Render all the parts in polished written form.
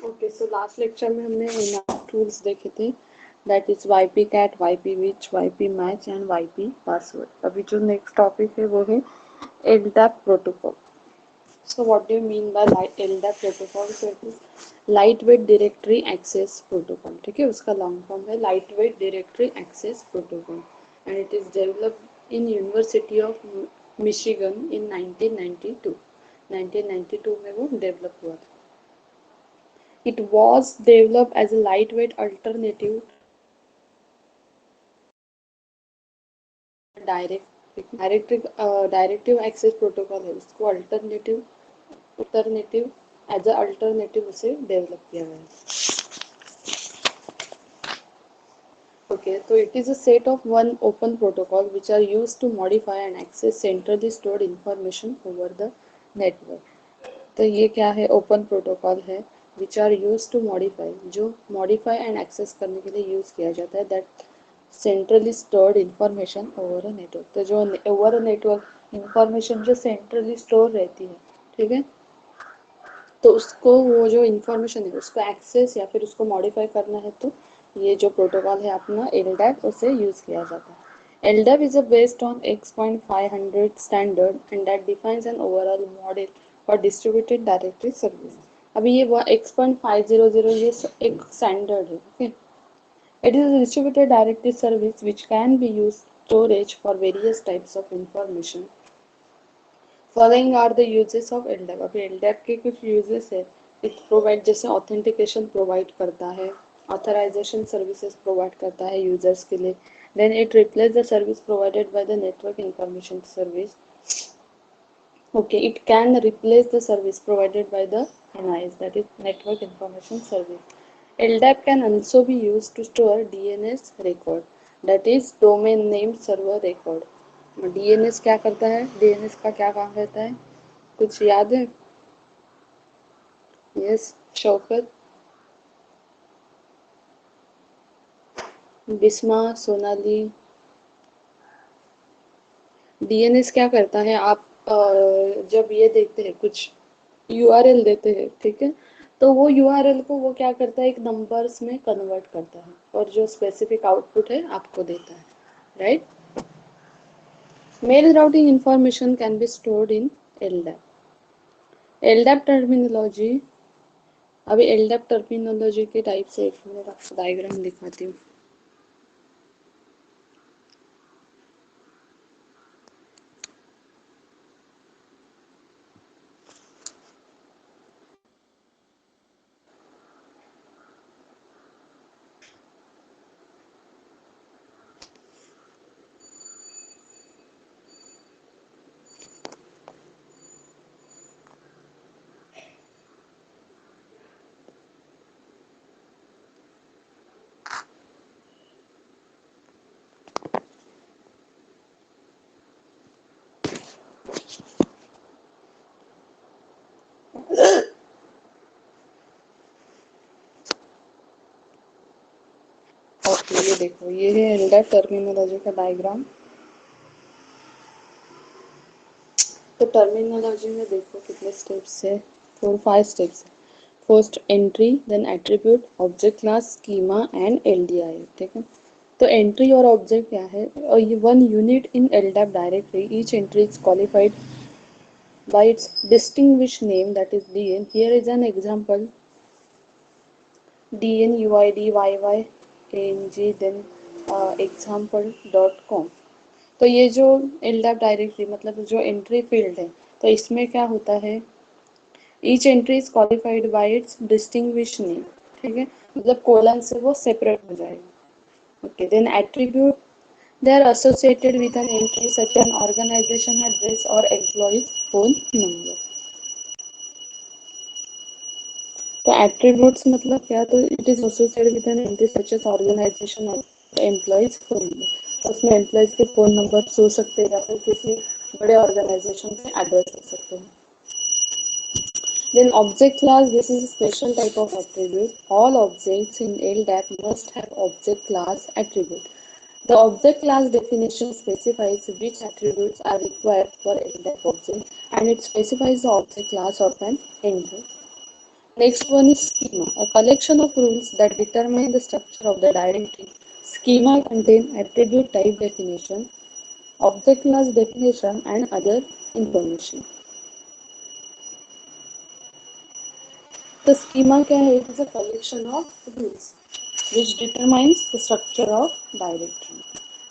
Okay, so last lecture में हमने tools देखे थे, that is YP cat, YP which, YP match and YP password. अभी जो नेक्स्ट टॉपिक है वो है LDAP protocol. So what do you mean by LDAP protocol? So it is lightweight directory access protocol. ठीक है, उसका long form है lightweight directory access protocol and it is developed in University of Michigan in 1992। 1992 में वो develop हुआ था। It was developed as a lightweight alternative directive access protocol है, उसको अल्टरनेटिव एज अ अल्टरनेटिव उसे develop किया गया है। Okay, so it is a set of one open protocol which are used to modify and access centrally stored information over the network. तो ये क्या है? ओपन प्रोटोकॉल है which are use to modify, जो modify and access करने के लिए use किया जाता है, that centrally stored information over a network. तो जो ओवर अ नेटवर्क इंफॉर्मेशन जो सेंट्रली स्टोर रहती है, ठीक है, तो उसको वो जो इंफॉर्मेशन है उसको एक्सेस या फिर उसको मॉडिफाई करना है तो ये जो प्रोटोकॉल है अपना एलडैप, उसे यूज किया जाता है। LDAP is based on X.500 standard and that defines an overall model for distributed directory service. अभी ये X.500 ये एक स्टैंडर्ड है। Okay, it is a distributed directory service which can be used storage for various types of information. Following are the uses of LDAP. अभी LDAP के कुछ uses है। It provide, जैसे ऑथेंटिकेशन प्रोवाइड करता है, ऑथराइजेशन सर्विसेज प्रोवाइड करता है users के लिए। Then it replace the service provided by the network information service. Okay, it can replace the service provided by the NIS, that is Network Information Service. LDAP can also be used to store DNS record, that is Domain Name Server Record. DNS क्या करता है? DNS का क्या काम रहता है? कुछ याद है? यस, शौकत, बिस्मा, सोनाली। डीएनएस क्या करता है? आप जब ये देखते हैं कुछ यूआरएल देते हैं, ठीक है, तो वो यूआरएल को वो क्या करता है? एक नंबर्स में कन्वर्ट करता है और जो स्पेसिफिक आउटपुट है आपको देता है, right? Mail routing information can be stored in LDAP. LDAP terminology. अभी एलडैप टर्मिनोलॉजी के टाइप से एक मिनट आपको डायग्राम दिखाती हूँ। तो ये देखो, ये है LDAP टर्मिनोलॉजी का डायग्राम। तो टर्मिनोलॉजी में देखो कितने स्टेप्स है, 4-5 स्टेप्स है। First entry, then attribute, object class, schema and LDI। ठीक है, तो एंट्री और ऑब्जेक्ट क्या है, और ये one unit in LDAP directory, each entry is qualified by its distinguished name, that is DN. Here is an example: DN UID YY ANG, then example.com। तो ये जो LDAP डायरेक्टरी मतलब जो एंट्री फील्ड है, तो इसमें क्या होता है, each entry is qualified by its distinguish name. ठीक है, मतलब कोलन से वो सेपरेट हो जाएगा। Okay, then attribute, they are associated with an entry such as organization address or employee phone number। तो एट्रीब्यूट्स मतलब क्या, तो it is associated with an entity such as organisation और एम्प्लॉइज फोन नंबर। तो उसमें employees के phone number हो सकते हैं या फिर किसी बड़े ऑर्गेनाइजेशन से एड्रेस हो सकते हैं। Then object class, this is a special type of attribute. All objects in LDAP must have object class attribute. The object class definition specifies which attributes are required for LDAP object, and it specifies the object class of an entry. Next one is schema, a collection of rules that determine the structure of the directory. Schema contain attribute type definition, object class definition, and other information. The schema क्या है? It is a collection of rules which determines the structure of directory,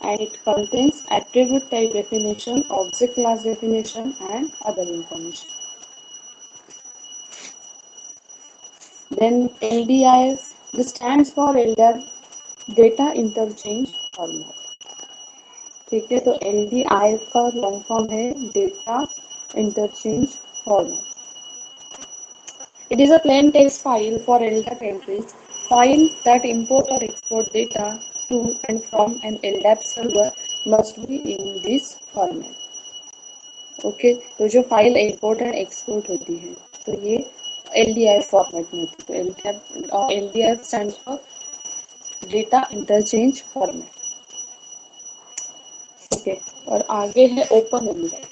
and it contains attribute type definition, object class definition, and other information. Then LDIF, this stands for LDAP Data Interchange Format। ठीक है, तो LDIF का long form है data interchange format. It is a plain text file for LDAP entries, file that import or export data to and from an LDAP server must be in this format। Okay, तो जो file import and export होती है तो ये LDIF format में होती है। तो LDIF stands for data interchange format. Okay, और आगे है open LDAP।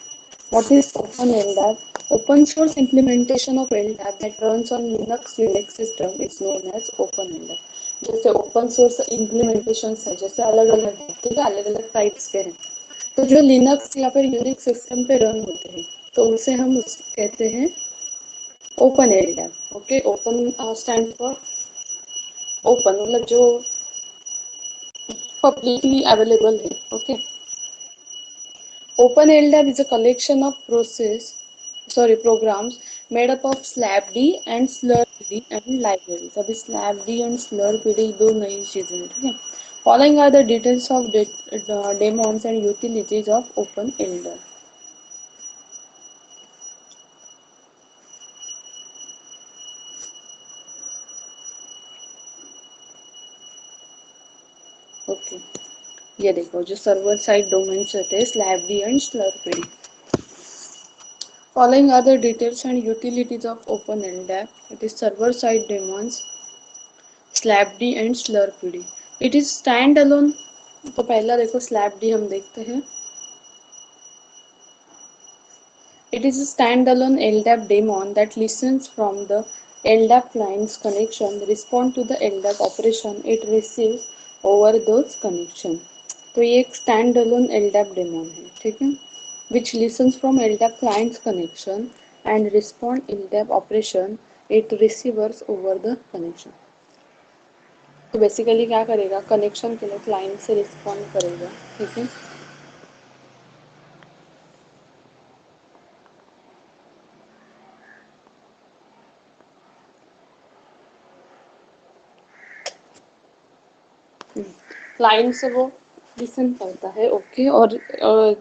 What is Open LDAP? Open source implementation of LDAP that runs on Linux Unix system is known as Open LDAP। जैसे open source implementation है, जैसे अलग अलग है, ठीक है, अलग अलग टाइप्स के हैं। तो जो लिनक्स या फिर यूनिक्स सिस्टम पे रन होते हैं तो उसे हम कहते हैं open LDAP। Okay, open stand for open, मतलब जो पब्लिकली अवेलेबल है। Okay, Open LDAP is a collection of programs made up of slapd and slurpd and libraries। अभी slapd and slurpd दो नई चीजें हैं, ठीक है। Following are the details of daemons and utilities of Open LDAP। Okay, ये देखो जो सर्वर साइड डोमेन्स रहते हैं slapd and slurpd। Following are the details and utilities of Open LDAP। It is server side daemons, slapd and slurpd। It is standalone। तो पहला देखो slapd हम देखते हैं। It is a standalone LDAP daemon that listens from the LDAP client's connection, respond to the LDAP operation it receives over those connection। तो ये एक standalone LDAP daemon है, ठीक है, which listens from LDAP client's connection and respond LDAP operation it receives over the connection। तो basically क्या करेगा, connection के लिए क्लाइंट से रिस्पॉन्ड करेगा। ठीक है, क्लाइंट से वो लिसन करता है। ओके, और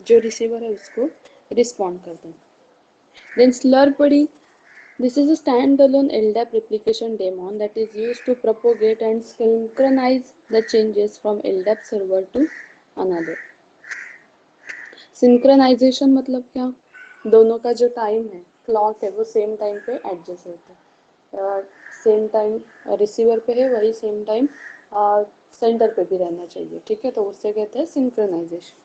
जो रिसीवर है उसको रिस्पॉन्ड करता है। Then slurpd, this is a standalone LDAP replication daemon that is used to propagate and synchronize the changes from LDAP server to another। Synchronisation मतलब क्या, दोनों का जो टाइम है, क्लॉक है, वो सेम टाइम पे एडजस्ट होता है। सेम टाइम रिसीवर पे है, वही सेम टाइम सेंटर पे भी रहना चाहिए, ठीक है, तो उससे कहते हैं सिंक्रोनाइजेशन।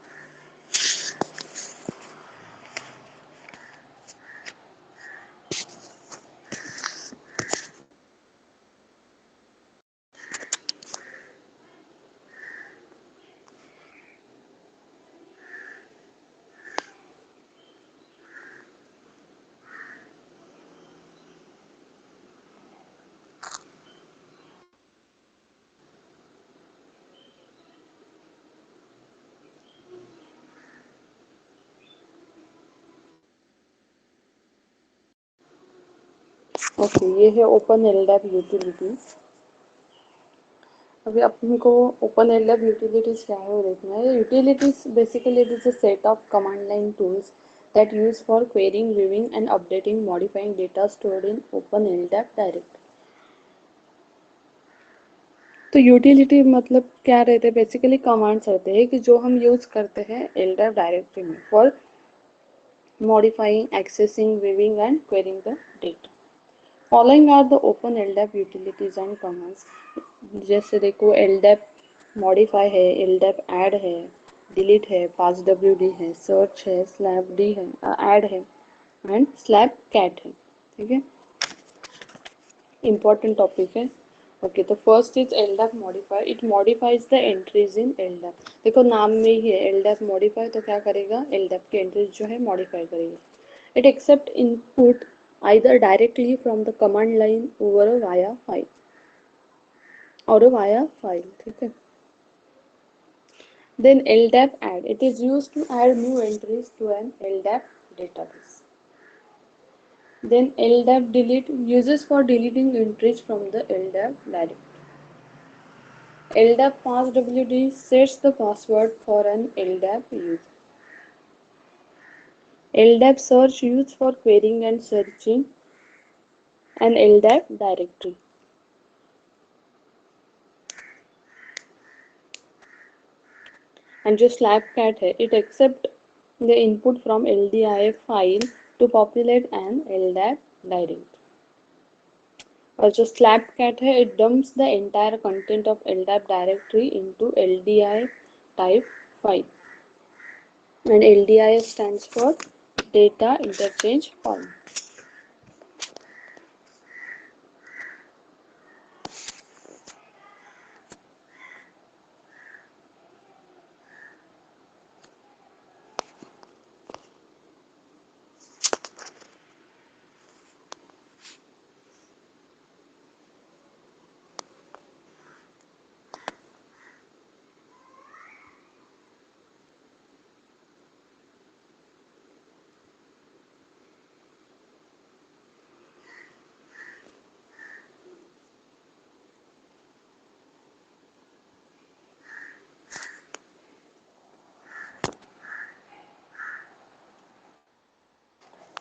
ओके, ये है ओपन एलडैप यूटिलिटी। अभी अपन को ओपन एलडैप यूटिलिटीज क्या है वो देखना है। Utilities basically it is a set of command line tools that used for querying, viewing and updating, modifying data stored in open LDAP directory. तो यूटिलिटी मतलब क्या रहते हैं, बेसिकली कमांड्स रहते हैं कि जो हम यूज करते हैं LDAP डायरेक्टरी में for modifying, accessing, viewing and querying the data. Following are the open LDAP utilities and commands. जैसे देखो LDAP modify है, LDAP add है, delete है, passwd है, search है, slapd है, add है एंड slapcat है, ठीक है, important टॉपिक है। ओके, तो first is LDAP modifier, it modifies the entries in LDAP। देखो नाम में ही है LDAP मॉडिफायर, तो क्या करेगा, LDAP के एंट्रीज जो है मॉडिफाई करेगा। It accept input either directly from the command line over a via file or a via file, ठीक है। Then LDAP add, it is used to add new entries to an LDAP database. Then LDAP delete, uses for deleting entries from the LDAP directory. LDAP passwd sets the password for an LDAP user. LDAP search used for querying and searching an LDAP directory. And जो slapcat है, it accept the input from LDIF file to populate an LDAP directory. और जो slapcat है, it dumps the entire content of LDAP directory into LDIF type file. And LDIF stands for data interchange format.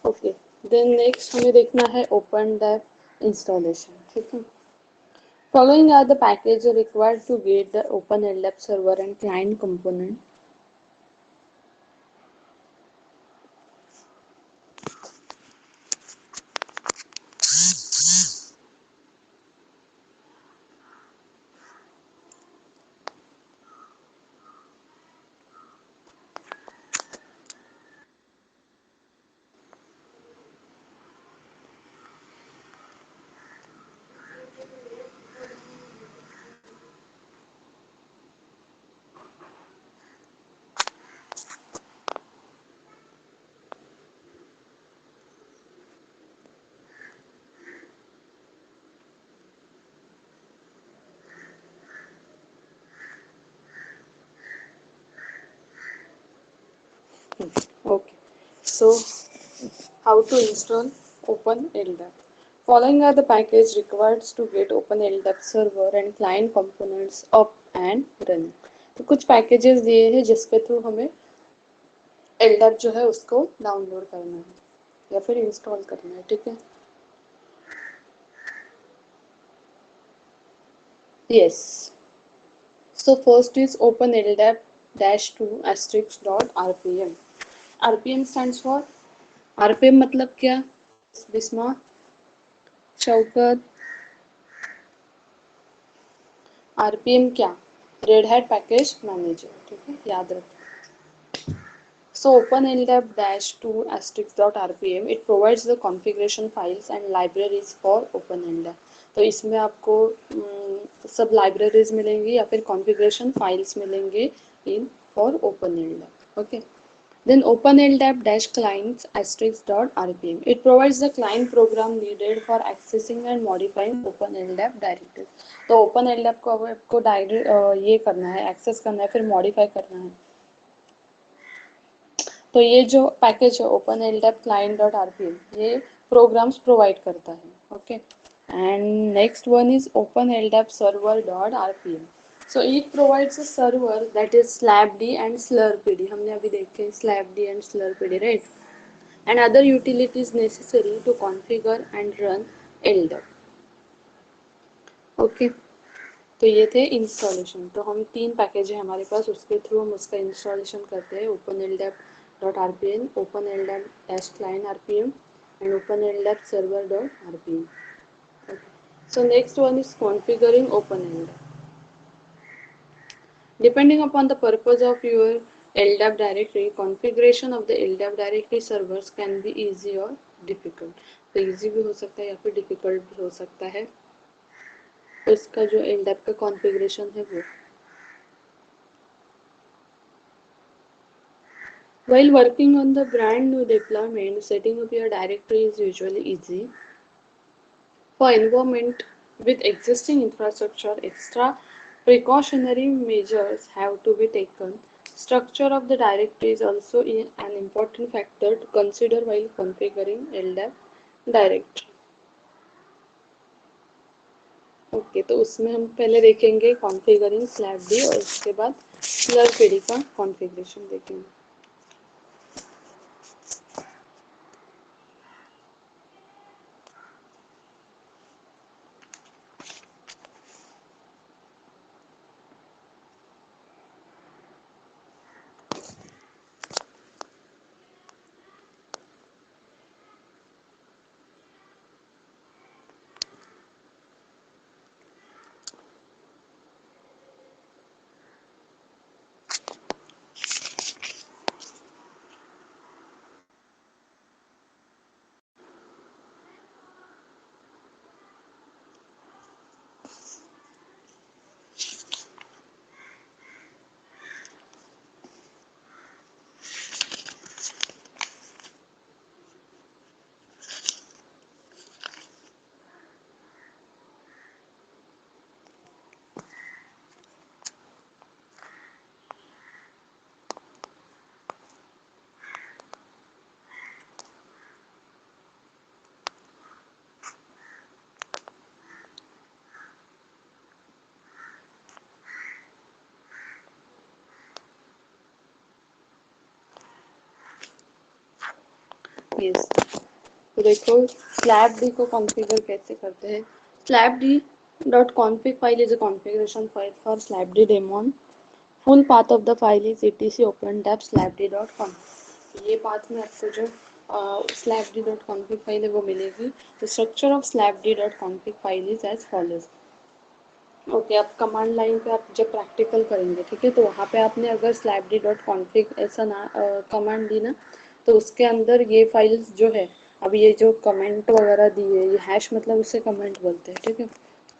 Okay, then next हमें देखना है open dab installation, ठीक है। Following are the packages required to get the OpenLDAP server and client component. Okay, so how to install OpenLDAP? Following are the packages required to get OpenLDAP server and client components up and running. तो कुछ packages दिए हैं जिसके through हमें LDAP जो है उसको download करना है या फिर इंस्टॉल करना है, ठीक है। Yes. So first is OpenLDAP -2 asterisk dot RPM. RPM stands for, RPM मतलब क्या, बिस्मा, शौकत, RPM क्या, रेड हैट पैकेज मैनेजर, ठीक है, याद रखें। So OpenLDAP -2 *rpm it provides the configuration files and libraries for OpenLDAP। तो इसमें आपको सब लाइब्रेरीज मिलेंगी या फिर कॉन्फ़िगरेशन फाइल्स मिलेंगे in for OpenLDAP। Okay, then OpenLDAP -clients *rpm it provides the client program needed for accessing and modifying OpenLDAP directory। तो OpenLDAP को आपको डायरेक्ट ये करना है, एक्सेस करना है, फिर मॉडिफाई करना है, तो ये जो पैकेज है open LDAP client dot RPM ये प्रोग्राम्स प्रोवाइड करता है। Okay, and next one is open LDAP server dot RPM. So it provides a server that is slapd and slurpd, हमने अभी देखे slapd and slurpd, right, and other utilities necessary to configure and run LDAP. Okay, तो ये थे installation. तो हम 3 package है हमारे पास, उसके थ्रू हम उसका इंस्टॉलेशन करते हैं, open LDAP dot R P M, open LDAP dash client R P M and open LDAP server dot R P M. Okay, so next one is configuring open LDAP. Depending upon the purpose of your LDAP directory, configuration of the LDAP directory servers can be easy or difficult। तो easy भी हो सकता है या फिर difficult भी हो सकता है, तो इसका जो LDAP का configuration है वो। While working on the brand new deployment, setting up your directory is usually easy. For environment with existing infrastructure, extra precautionary measures have to be taken. Structure of the directory is also an important factor to consider while configuring LDAP directory। Okay, तो उसमें हम पहले देखेंगे configuring स्लैपडी और उसके बाद स्लर्पीडी का configuration देखेंगे। यस, तो देखो स्लैपडी को कॉन्फ़िगर कैसे करते हैं। Slapd dot config file is a configuration file for slapd daemon. Full path of the file is etc open LDAP slapd.com। ये पाथ में आपको जो slapd.config फाइल है वो मिलेगी। The structure of slapd.config file is as follows. Okay, आप command line पे आप जब प्रैक्टिकल करेंगे, ठीक है, तो वहाँ पे आपने अगर slapd.config ऐसा ना कमांड दी ना, तो उसके अंदर ये फाइल्स जो है, अब ये जो कमेंट वगैरह दी है, ये हैश मतलब उसे कमेंट बोलते हैं, ठीक है,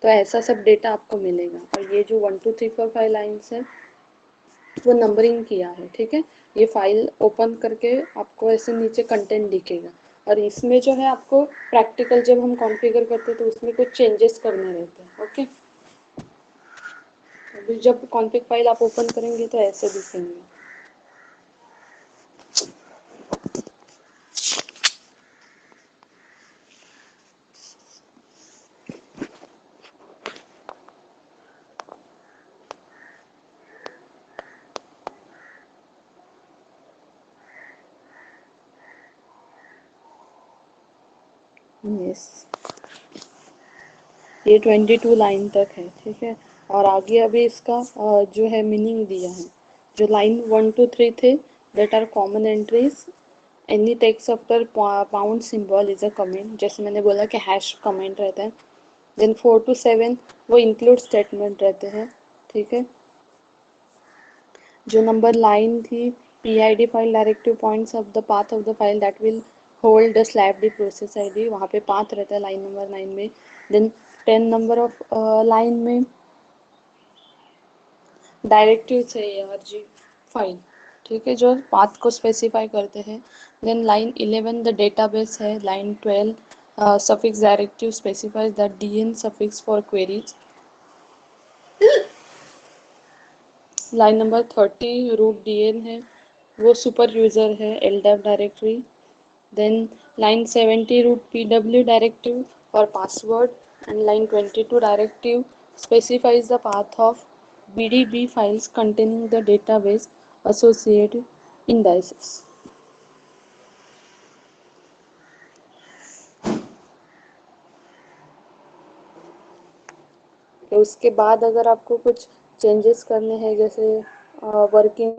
तो ऐसा सब डेटा आपको मिलेगा। और ये जो 1 2 3 4 5 लाइन्स है वो नंबरिंग किया है, ठीक है, ये फाइल ओपन करके आपको ऐसे नीचे कंटेंट दिखेगा। और इसमें जो है आपको प्रैक्टिकल जब हम कॉन्फ़िगर करते हैं तो उसमें कुछ चेंजेस करने रहते हैं। ओके, अभी जब कॉन्फ़िग फाइल आप ओपन करेंगे तो ऐसे दिखेंगे। यस, ये 22 लाइन तक है, ठीक है, और आगे अभी इसका जो है मीनिंग दिया है। जो लाइन 1 2 3 थे that are common entries, any text after pound symbol is a comment, जैसे मैंने बोला कि हैश कमेंट रहता है। देन 4 to 7 वो इंक्लूड स्टेटमेंट रहते हैं, ठीक है, जो नंबर लाइन थी, PID file directive points of the path of the file that will hold the slab D process ID, वहाँ पे पाथ रहता है लाइन नंबर 9 में। देन 10 नंबर ऑफ लाइन में डायरेक्टिव चाहिए RG फाइल, ठीक है, जो पाथ को स्पेसिफाई करते हैं। देन लाइन 11 द डेटाबेस है। Line 12 suffix directive specifies the DN suffix for queries. Line number 30 root DN है, वो सुपर यूज़र है LDAP directory. Then line 70 root PW directive और password. And line 22 directive specifies the path of BDB files containing the database associated indices. उसके बाद अगर आपको कुछ changes करने हैं, जैसे वर्किंग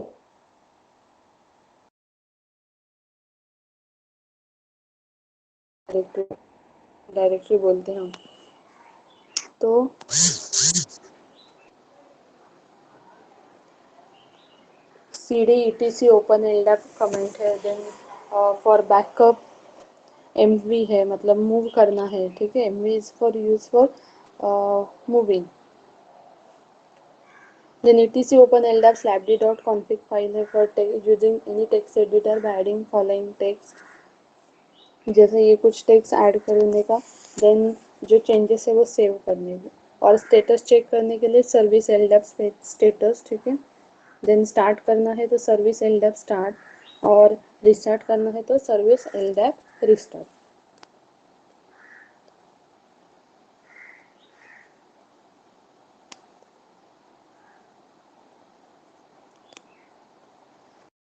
डायरेक्टरी बोलते हैं हम, तो CD etc open LDAP comment है। देन फॉर बैकअप MV है, मतलब मूव करना है, ठीक है। MV is for use for moving. Then etc open LDAP slabd.config file है for using any text editor by adding following text, जैसे ये कुछ टेक्स्ट ऐड करने का। देन जो चेंजेस है वो सेव करने के, और स्टेटस चेक करने के लिए सर्विस LDAP स्टेटस, ठीक है। देन स्टार्ट करना है तो सर्विस LDAP स्टार्ट, और रिस्टार्ट करना है तो सर्विस LDAP रिस्टार्ट।